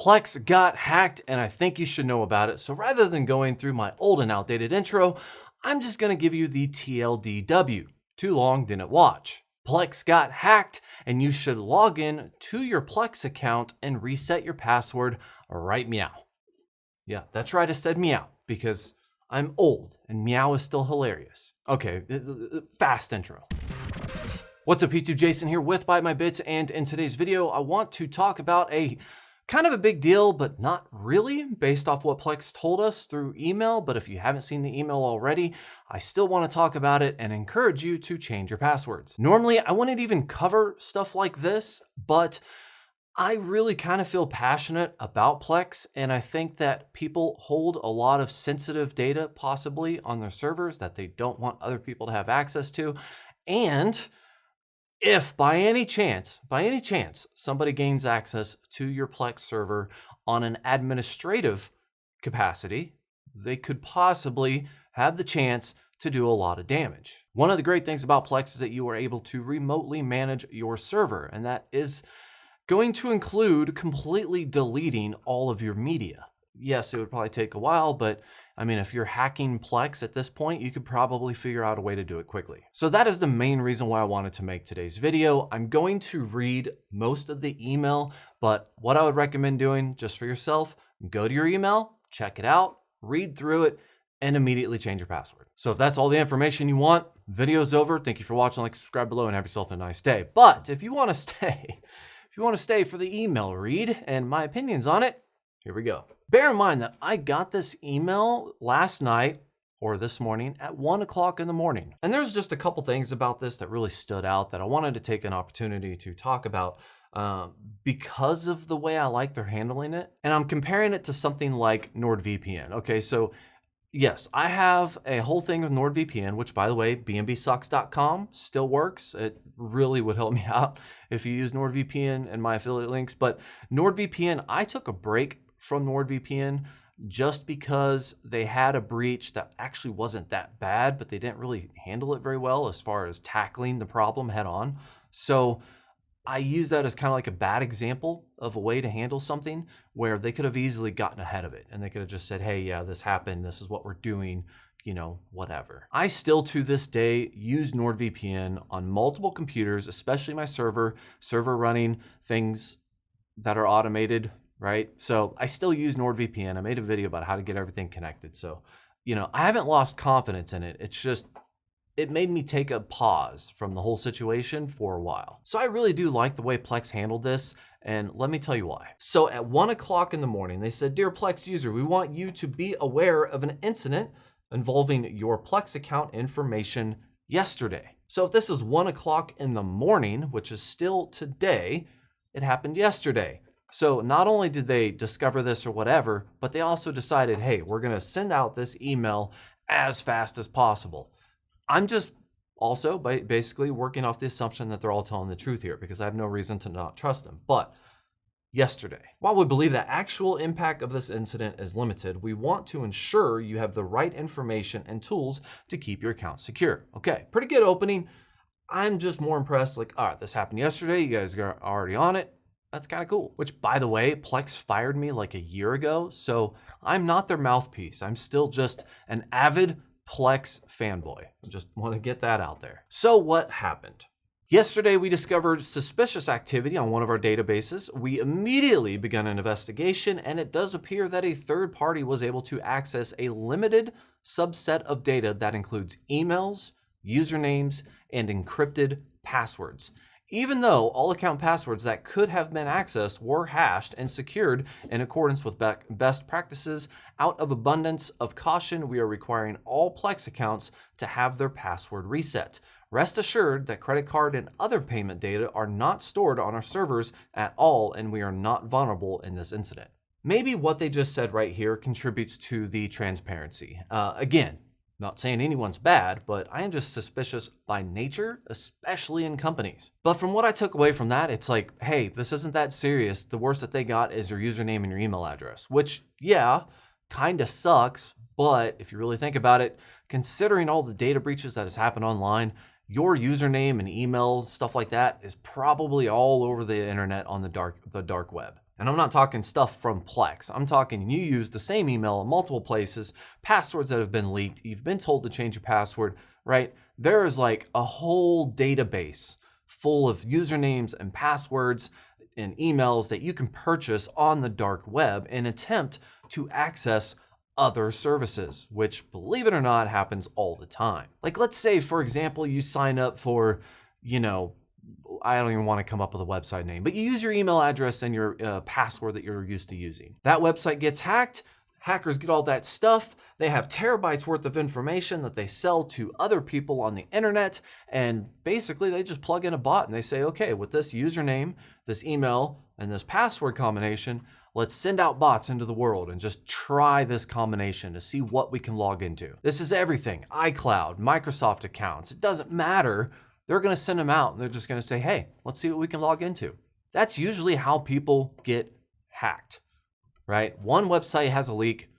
Plex got hacked and I think you should know about it. So rather than going through my old and outdated intro, I'm just going to give you the TLDW. Too long, didn't watch. Plex got hacked and you should log in to your Plex account and reset your password right meow. Yeah, that's right, I said meow because I'm old and meow is still hilarious. Okay, fast intro. What's up YouTube, Jason here with Byte My Bits, and in today's video I want to talk about a kind of a big deal, but not really, based off what Plex told us through email. But if you haven't seen the email already, I still want to talk about it and encourage you to change your passwords. Normally, I wouldn't even cover stuff like this, but I really kind of feel passionate about Plex, and I think that people hold a lot of sensitive data possibly on their servers that they don't want other people to have access to. And if by any chance, somebody gains access to your Plex server on an administrative capacity, they could possibly have the chance to do a lot of damage. One of the great things about Plex is that you are able to remotely manage your server, and that is going to include completely deleting all of your media. Yes, it would probably take a while, but I mean, if you're hacking Plex at this point, you could probably figure out a way to do it quickly. So that is the main reason why I wanted to make today's video. I'm going to read most of the email, but what I would recommend doing just for yourself, go to your email, check it out, read through it, and immediately change your password. So if that's all the information you want, video's over. Thank you for watching, like, subscribe below, and have yourself a nice day. But if you want to stay, for the email read and my opinions on it, here we go. Bear in mind that I got this email last night or this morning at 1 o'clock in the morning. And there's just a couple things about this that really stood out that I wanted to take an opportunity to talk about because of the way I like they're handling it. And I'm comparing it to something like NordVPN. Okay, so yes, I have a whole thing with NordVPN, which, by the way, bnbsucks.com still works. It really would help me out if you use NordVPN and my affiliate links. But NordVPN, I took a break from NordVPN just because they had a breach that actually wasn't that bad, but they didn't really handle it very well as far as tackling the problem head on. So I use that as kind of like a bad example of a way to handle something where they could have easily gotten ahead of it and they could have just said, hey, yeah, this happened. This is what we're doing, you know, whatever. I still to this day use NordVPN on multiple computers, especially my server running things that are automated, right? So I still use NordVPN. I made a video about how to get everything connected. So, you know, I haven't lost confidence in it. It's just, it made me take a pause from the whole situation for a while. So I really do like the way Plex handled this, and let me tell you why. So at 1 o'clock in the morning, they said, dear Plex user, we want you to be aware of an incident involving your Plex account information yesterday. So if this is 1 o'clock in the morning, which is still today, it happened yesterday. So not only did they discover this or whatever, but they also decided, hey, we're gonna send out this email as fast as possible. I'm just also basically working off the assumption that they're all telling the truth here because I have no reason to not trust them. But yesterday, while we believe the actual impact of this incident is limited, we want to ensure you have the right information and tools to keep your account secure. Okay, pretty good opening. I'm just more impressed, like, all right, this happened yesterday. You guys are already on it. That's kind of cool. Which, by the way, Plex fired me like a year ago, so I'm not their mouthpiece. I'm still just an avid Plex fanboy. I just want to get that out there. So what happened? Yesterday, we discovered suspicious activity on one of our databases. We immediately began an investigation, and it does appear that a third party was able to access a limited subset of data that includes emails, usernames, and encrypted passwords. Even though all account passwords that could have been accessed were hashed and secured in accordance with best practices, out of abundance of caution, we are requiring all Plex accounts to have their password reset. Rest assured that credit card and other payment data are not stored on our servers at all, and we are not vulnerable in this incident. Maybe what they just said right here contributes to the transparency. Again, not saying anyone's bad, but I am just suspicious by nature, especially in companies. But from what I took away from that, it's like, hey, this isn't that serious. The worst that they got is your username and your email address, which, yeah, kind of sucks. But if you really think about it, considering all the data breaches that has happened online, your username and emails, stuff like that, is probably all over the internet on the dark web. And I'm not talking stuff from Plex. I'm talking you use the same email in multiple places, passwords that have been leaked, you've been told to change your password, right? There is like a whole database full of usernames and passwords and emails that you can purchase on the dark web and attempt to access other services, which, believe it or not, happens all the time. Like, let's say, for example, you sign up for, I don't even want to come up with a website name, but you use your email address and your password that you're used to using. That website gets hacked. Hackers get all that stuff. They have terabytes worth of information that they sell to other people on the internet. And basically they just plug in a bot and they say, okay, with this username, this email, and this password combination, let's send out bots into the world and just try this combination to see what we can log into. This is everything. iCloud, Microsoft accounts. It doesn't matter. They're going to send them out and they're just going to say, hey, let's see what we can log into. That's usually how people get hacked, right? One website has a leak.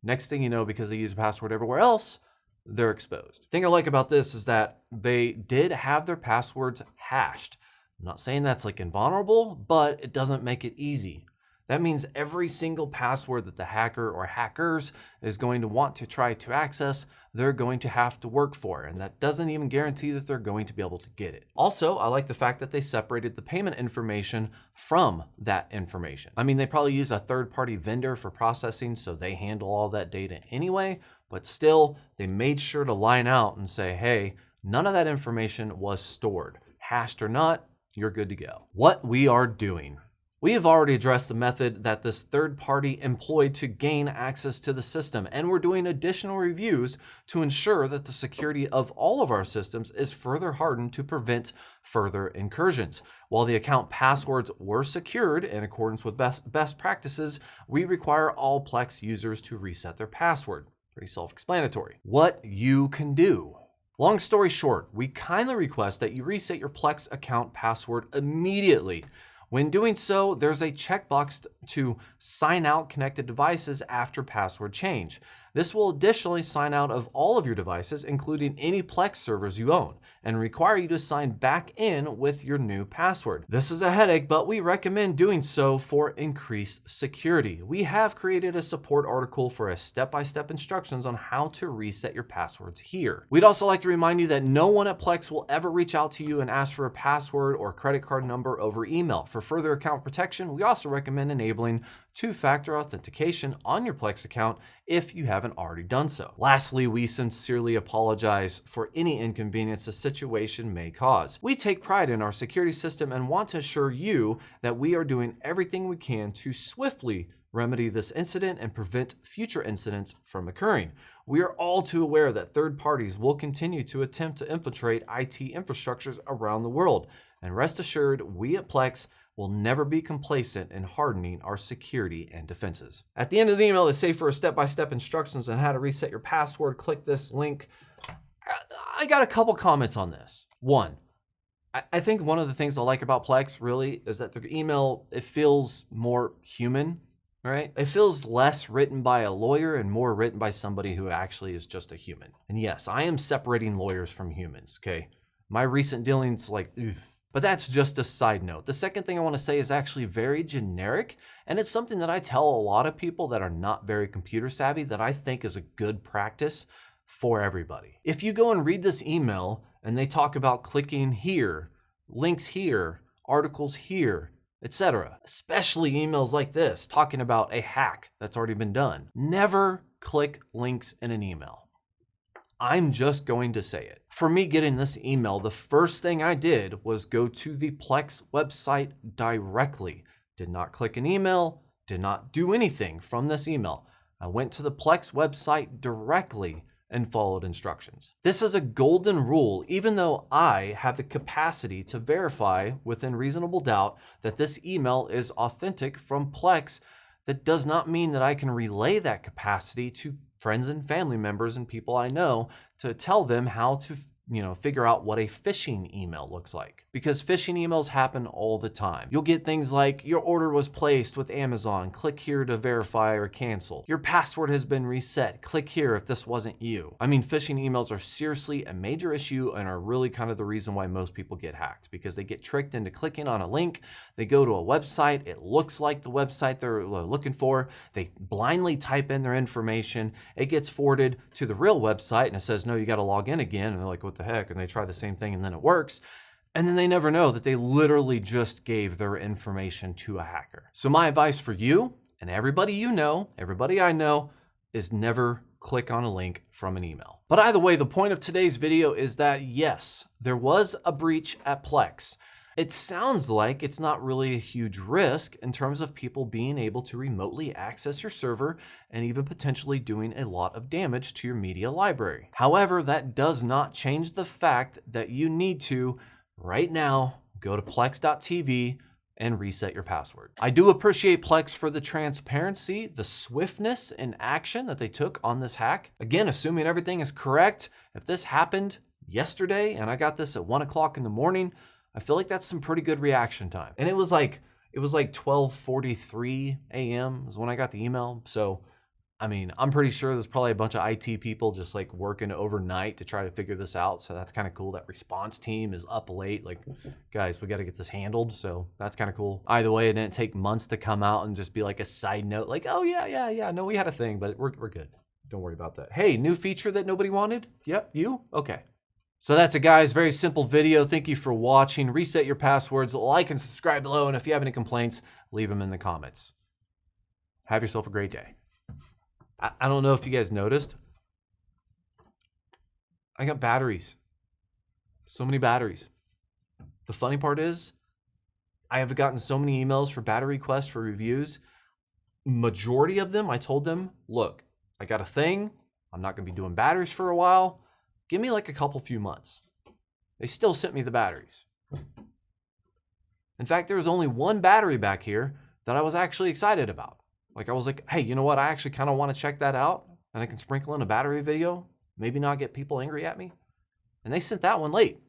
Next thing you know, because they use a password everywhere else, they're exposed. The thing I like about this is that they did have their passwords hashed. I'm not saying that's like invulnerable, but it doesn't make it easy. That means every single password that the hacker or hackers is going to want to try to access, they're going to have to work for. And that doesn't even guarantee that they're going to be able to get it. Also, I like the fact that they separated the payment information from that information. I mean, they probably use a third-party vendor for processing, so they handle all that data anyway, but still, they made sure to line out and say, hey, none of that information was stored. Hashed or not, you're good to go. What we are doing. We have already addressed the method that this third party employed to gain access to the system, and we're doing additional reviews to ensure that the security of all of our systems is further hardened to prevent further incursions. While the account passwords were secured in accordance with best practices, we require all Plex users to reset their password. Pretty self-explanatory. What you can do. Long story short, we kindly request that you reset your Plex account password immediately. When doing so, there's a checkbox to sign out connected devices after password change. This will additionally sign out of all of your devices, including any Plex servers you own, and require you to sign back in with your new password. This is a headache, but we recommend doing so for increased security. We have created a support article for a step-by-step instructions on how to reset your passwords here. We'd also like to remind you that no one at Plex will ever reach out to you and ask for a password or credit card number over email. For further account protection, we also recommend enabling two-factor authentication on your Plex account if you haven't already done so. Lastly, we sincerely apologize for any inconvenience the situation may cause. We take pride in our security system and want to assure you that we are doing everything we can to swiftly remedy this incident and prevent future incidents from occurring. We are all too aware that third parties will continue to attempt to infiltrate IT infrastructures around the world, and rest assured, we at Plex will never be complacent in hardening our security and defenses. At the end of the email, they say for step-by-step instructions on how to reset your password, click this link. I got a couple comments on this. One, I think one of the things I like about Plex really is that their email, it feels more human, right? It feels less written by a lawyer and more written by somebody who actually is just a human. And yes, I am separating lawyers from humans, okay? My recent dealings, but that's just a side note. The second thing I want to say is actually very generic, and it's something that I tell a lot of people that are not very computer savvy that I think is a good practice for everybody. If you go and read this email and they talk about clicking here, links here, articles here, etc., especially emails like this talking about a hack that's already been done, never click links in an email. I'm just going to say it. For me getting this email, the first thing I did was go to the Plex website directly. Did not click an email, did not do anything from this email. I went to the Plex website directly and followed instructions. This is a golden rule, even though I have the capacity to verify within reasonable doubt that this email is authentic from Plex. That does not mean that I can relay that capacity to friends and family members and people I know to tell them how to figure out what a phishing email looks like. Because phishing emails happen all the time. You'll get things like, your order was placed with Amazon, click here to verify or cancel. Your password has been reset, click here if this wasn't you. I mean, phishing emails are seriously a major issue and are really kind of the reason why most people get hacked, because they get tricked into clicking on a link, they go to a website, it looks like the website they're looking for, they blindly type in their information, it gets forwarded to the real website and it says, no, you got to log in again, and they're like, what the heck? And they try the same thing and then it works. And then they never know that they literally just gave their information to a hacker. So my advice for you and everybody everybody I know, is never click on a link from an email. But either way, the point of today's video is that yes, there was a breach at PLEX. It sounds like it's not really a huge risk in terms of people being able to remotely access your server and even potentially doing a lot of damage to your media library. However, that does not change the fact that you need to, right now, go to plex.tv and reset your password. I do appreciate PLEX for the transparency, the swiftness and action that they took on this hack. Again, assuming everything is correct, if this happened yesterday and I got this at 1 o'clock in the morning, I feel like that's some pretty good reaction time. And it was like 12:43 a.m. is when I got the email. So, I mean, I'm pretty sure there's probably a bunch of IT people just like working overnight to try to figure this out. So that's kind of cool. That response team is up late. Like, guys, we got to get this handled. So that's kind of cool. Either way, it didn't take months to come out and just be like a side note, like, oh yeah. No, we had a thing, but we're good. Don't worry about that. Hey, new feature that nobody wanted? Yep, you? Okay. So that's it, guys. Very simple video. Thank you for watching. Reset your passwords, like and subscribe below. And if you have any complaints, leave them in the comments. Have yourself a great day. I don't know if you guys noticed. I got batteries. So many batteries. The funny part is, I have gotten so many emails for battery requests for reviews. Majority of them, I told them, look, I got a thing. I'm not going to be doing batteries for a while. Give me like a few months. They still sent me the batteries. In fact, there was only one battery back here that I was actually excited about. Like, I was like, hey, you know what? I actually kind of want to check that out, and I can sprinkle in a battery video, maybe not get people angry at me. And they sent that one late.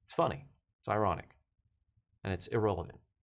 It's funny. It's ironic. And it's irrelevant.